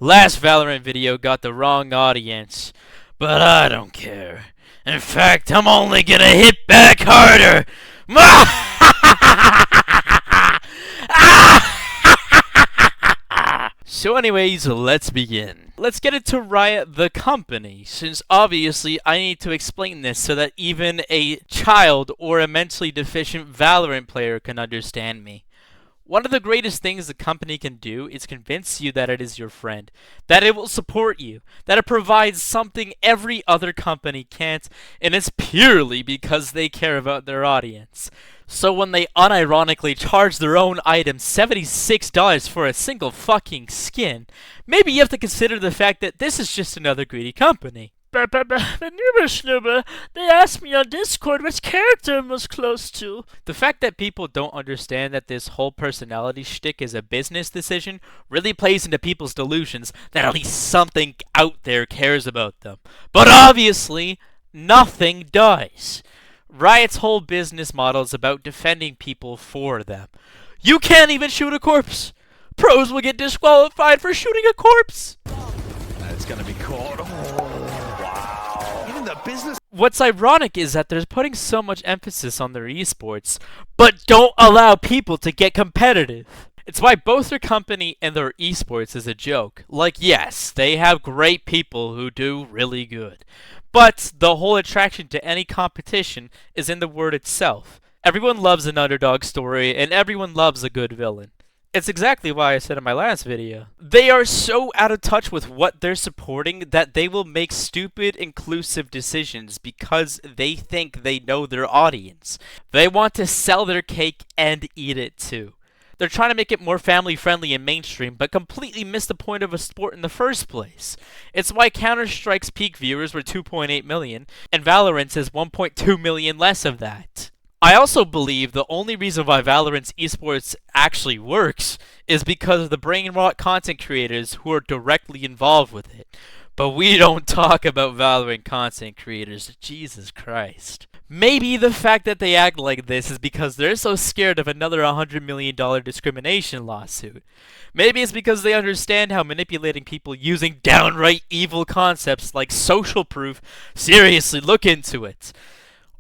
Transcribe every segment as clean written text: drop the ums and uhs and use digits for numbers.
Last Valorant video got the wrong audience, but I don't care. In fact, I'm only gonna hit back harder. So anyways, let's begin. Let's get into Riot the company, since obviously I need to explain this so that even a child or a mentally deficient Valorant player can understand me. One of the greatest things the company can do is convince you that it is your friend, that it will support you, that it provides something every other company can't, and it's purely because they care about their audience. So when they unironically charge their own item $76 for a single fucking skin, maybe you have to consider the fact that this is just another greedy company. Snoober, they asked me on Discord which character I'm most close to. The fact that people don't understand that this whole personality shtick is a business decision really plays into people's delusions that at least something out there cares about them. But obviously, nothing does. Riot's whole business model is about defending people for them. You can't even shoot a corpse! Pros will get disqualified for shooting a corpse! That's gonna be caught. Oh, wow. Even the business. What's ironic is that they're putting so much emphasis on their esports, but don't allow people to get competitive. It's why both their company and their esports is a joke. Like, yes, they have great people who do really good. But the whole attraction to any competition is in the word itself. Everyone loves an underdog story, and everyone loves a good villain. It's exactly why I said in my last video. They are so out of touch with what they're supporting that they will make stupid, inclusive decisions because they think they know their audience. They want to sell their cake and eat it too. They're trying to make it more family-friendly and mainstream, but completely miss the point of a sport in the first place. It's why Counter-Strike's peak viewers were 2.8 million, and Valorant's is 1.2 million less of that. I also believe the only reason why Valorant's esports actually works is because of the brain rot content creators who are directly involved with it. But we don't talk about Valorant content creators, Jesus Christ. Maybe the fact that they act like this is because they're so scared of another $100 million discrimination lawsuit. Maybe it's because they understand how manipulating people using downright evil concepts like social proof, seriously look into it.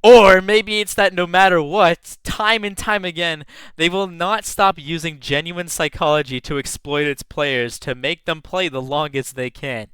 Or maybe it's that no matter what, time and time again, they will not stop using genuine psychology to exploit its players to make them play the longest they can.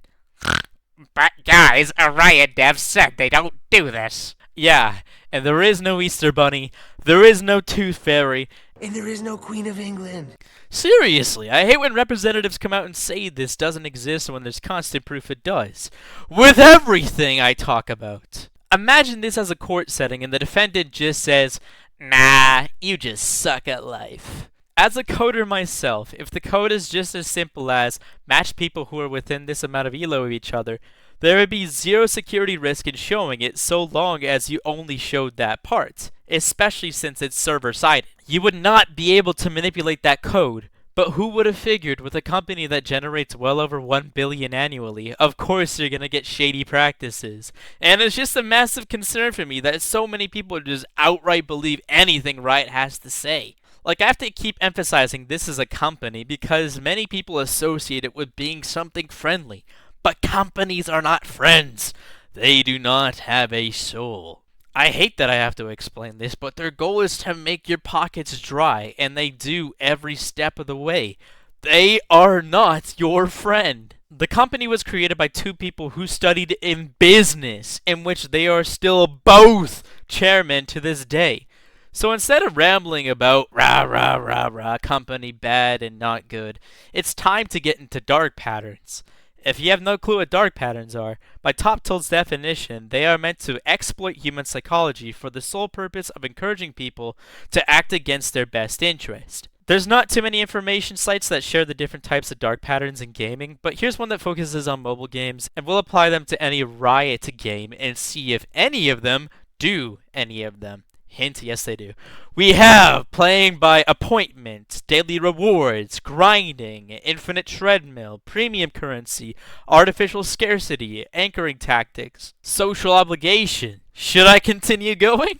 But guys, a Riot dev said they don't do this. Yeah, and there is no Easter Bunny, there is no Tooth Fairy, And there is no Queen of England. Seriously, I hate when representatives come out and say this doesn't exist when there's constant proof it does. With everything I talk about. Imagine this as a court setting and the defendant just says, "Nah, you just suck at life." As a coder myself, if the code is just as simple as match people who are within this amount of elo of each other, there would be zero security risk in showing it so long as you only showed that part, especially since it's server-sided. You would not be able to manipulate that code, but who would have figured with a company that generates well over $1 billion annually, of course you're gonna get shady practices. And it's just a massive concern for me that so many people just outright believe anything Riot has to say. Like, I have to keep emphasizing this is a company because many people associate it with being something friendly. But companies are not friends. They do not have a soul. I hate that I have to explain this, but their goal is to make your pockets dry, and they do every step of the way. They are not your friend. The company was created by two people who studied in business, in which they are still both chairmen to this day. So instead of rambling about rah, company bad and not good, it's time to get into dark patterns. If you have no clue what dark patterns are, by Top Tilt's definition, they are meant to exploit human psychology for the sole purpose of encouraging people to act against their best interest. There's not too many information sites that share the different types of dark patterns in gaming, but here's one that focuses on mobile games, and we'll apply them to any Riot game and see if any of them do any of them. Hint, yes they do. We have playing by appointment, daily rewards, grinding, infinite treadmill, premium currency, artificial scarcity, anchoring tactics, social obligation. Should I continue going?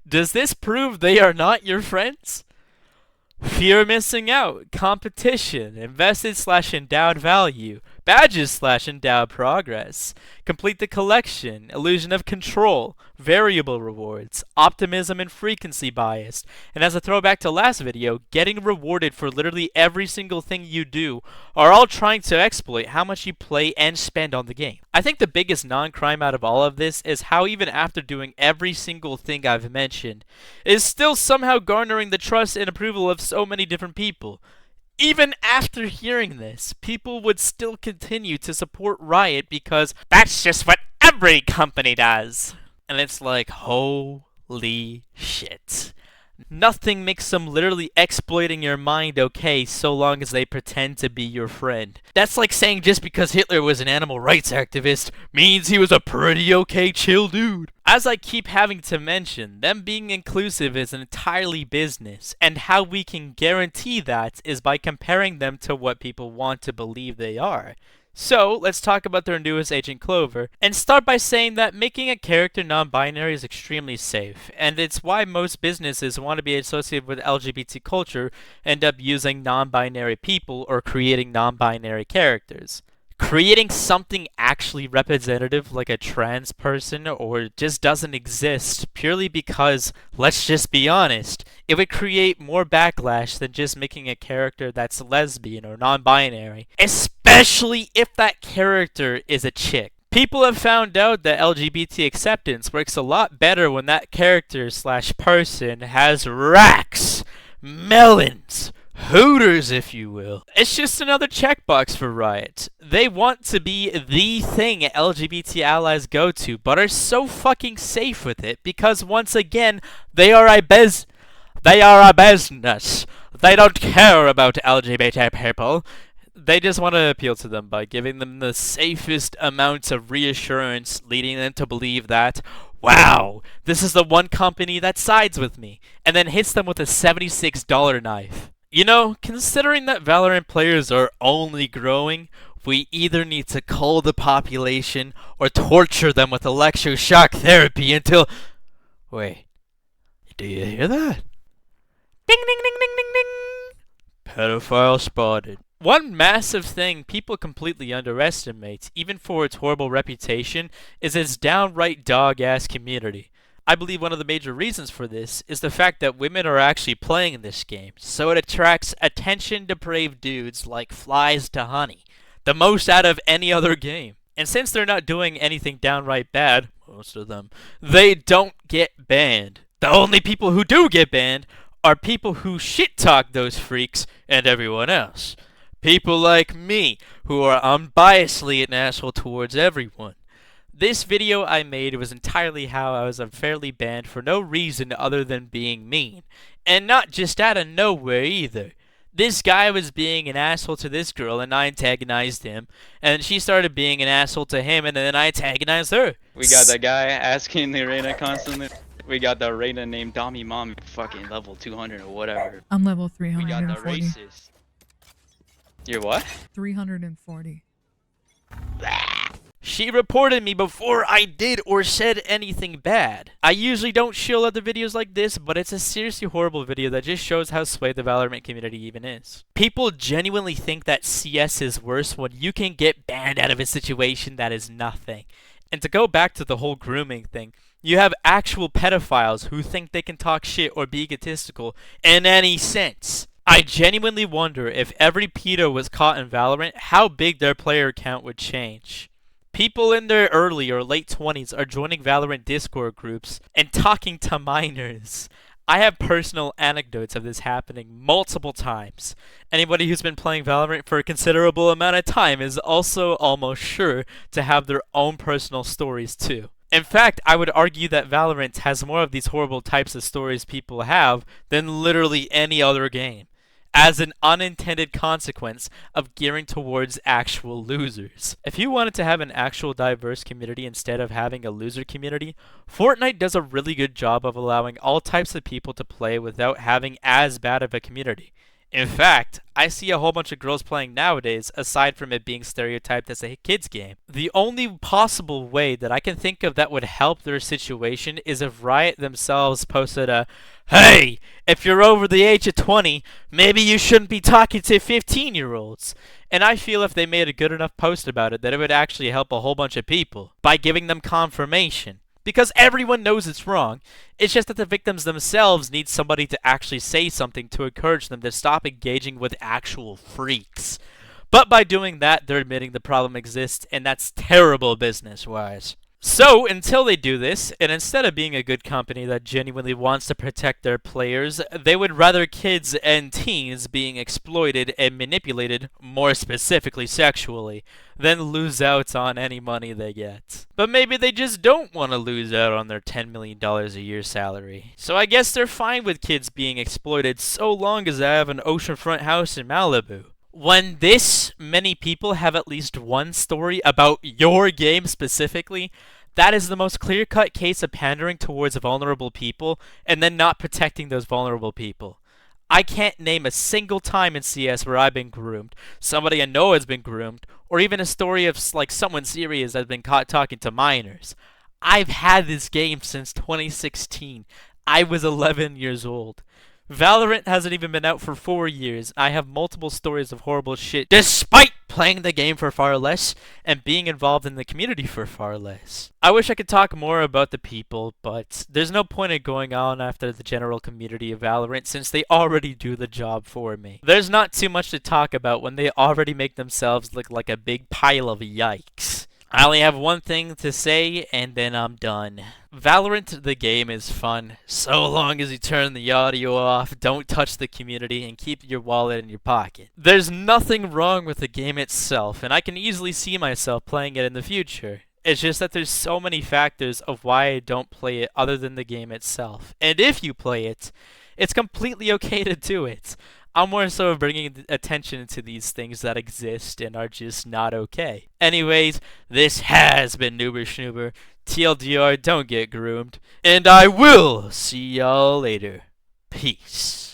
Does this prove they are not your friends? Fear of missing out, competition, invested/endowed value, badges slash endowed progress, complete the collection, illusion of control, variable rewards, optimism and frequency bias, and as a throwback to last video, getting rewarded for literally every single thing you do are all trying to exploit how much you play and spend on the game. I think the biggest non-crime out of all of this is how even after doing every single thing I've mentioned, it is still somehow garnering the trust and approval of so many different people. Even after hearing this, people would still continue to support Riot because That's just what every company does. and it's like, holy shit. Nothing makes them literally exploiting your mind okay so long as they pretend to be your friend. That's like saying just because Hitler was an animal rights activist means he was a pretty okay chill dude. As I keep having to mention, them being inclusive is entirely business, and how we can guarantee that is by comparing them to what people want to believe they are. So, let's talk about their newest Agent Clover, and start by saying that making a character non-binary is extremely safe, and it's why most businesses want to be associated with LGBT culture end up using non-binary people or creating non-binary characters. Creating something actually representative like a trans person or just doesn't exist purely because, let's just be honest, it would create more backlash than just making a character that's lesbian or non-binary, especially if that character is a chick. People have found out that LGBT acceptance works a lot better when that character slash person has racks, melons, Hooters, if you will. It's just another checkbox for Riot. They want to be the thing LGBT allies go to, but are so fucking safe with it because once again, they are a business. They don't care about LGBT people. They just want to appeal to them by giving them the safest amounts of reassurance, leading them to believe that, wow, this is the one company that sides with me, and then hits them with a $76 knife. You know, considering that Valorant players are only growing, we either need to cull the population or torture them with electroshock therapy until... Wait, do you hear that? Ding ding ding ding ding ding! Pedophile spotted. One massive thing people completely underestimate, even for its horrible reputation, is its downright dog-ass community. I believe one of the major reasons for this is the fact that women are actually playing this game, so it attracts attention-depraved dudes like flies to honey, the most out of any other game. And since they're not doing anything downright bad, most of them, they don't get banned. The only people who do get banned are people who shit-talk those freaks and everyone else. People like me, who are unbiasedly an asshole towards everyone. This video I made was entirely how I was unfairly banned for no reason other than being mean. And not just out of nowhere either. This guy was being an asshole to this girl and I antagonized him. And she started being an asshole to him and then I antagonized her. We got that guy asking the Reina constantly. We got the Reina named Dami Mom fucking level 200 or whatever. I'm level We got the 340. racist. You're what? 340. She reported me before I did or said anything bad. I usually don't shill other videos like this, but it's a seriously horrible video that just shows how swayed the Valorant community even is. People genuinely think that CS is worse when you can get banned out of a situation that is nothing. And to go back to the whole grooming thing, you have actual pedophiles who think they can talk shit or be egotistical in any sense. I genuinely wonder if every pedo was caught in Valorant, how big their player count would change. People in their early or late 20s are joining Valorant Discord groups and talking to minors. I have personal anecdotes of this happening multiple times. Anybody who's been playing Valorant for a considerable amount of time is also almost sure to have their own personal stories too. In fact, I would argue that Valorant has more of these horrible types of stories people have than literally any other game, as an unintended consequence of gearing towards actual losers. If you wanted to have an actual diverse community instead of having a loser community, Fortnite does a really good job of allowing all types of people to play without having as bad of a community. In fact, I see a whole bunch of girls playing nowadays, aside from it being stereotyped as a kids game. The only possible way that I can think of that would help their situation is if Riot themselves posted a, "Hey, if you're over the age of 20, maybe you shouldn't be talking to 15-year-olds." And I feel if they made a good enough post about it, that it would actually help a whole bunch of people by giving them confirmation. Because everyone knows it's wrong. It's just that the victims themselves need somebody to actually say something to encourage them to stop engaging with actual freaks. But by doing that, they're admitting the problem exists, and that's terrible business-wise. So, until they do this, and instead of being a good company that genuinely wants to protect their players, they would rather kids and teens being exploited and manipulated, more specifically sexually, than lose out on any money they get. But maybe they just don't want to lose out on their $10 million a year salary. So I guess they're fine with kids being exploited so long as I have an oceanfront house in Malibu. When this many people have at least one story about your game specifically, that is the most clear-cut case of pandering towards vulnerable people and then not protecting those vulnerable people. I can't name a single time in CS where I've been groomed, somebody I know has been groomed, or even a story of like someone serious that's been caught talking to minors. I've had this game since 2016. I was 11 years old. Valorant hasn't even been out for 4 years. I have multiple stories of horrible shit despite playing the game for far less and being involved in the community for far less. I wish I could talk more about the people, but there's no point in going on after the general community of Valorant since they already do the job for me. There's not too much to talk about when they already make themselves look like a big pile of yikes. I only have one thing to say, and then I'm done. Valorant, the game, is fun, so long as you turn the audio off, don't touch the community, and keep your wallet in your pocket. There's nothing wrong with the game itself, and I can easily see myself playing it in the future. It's just that there's so many factors of why I don't play it other than the game itself. And if you play it, it's completely okay to do it. I'm more so bringing attention to these things that exist and are just not okay. Anyways, this has been Noober Schnoober. TLDR, don't get groomed. And I will see y'all later. Peace.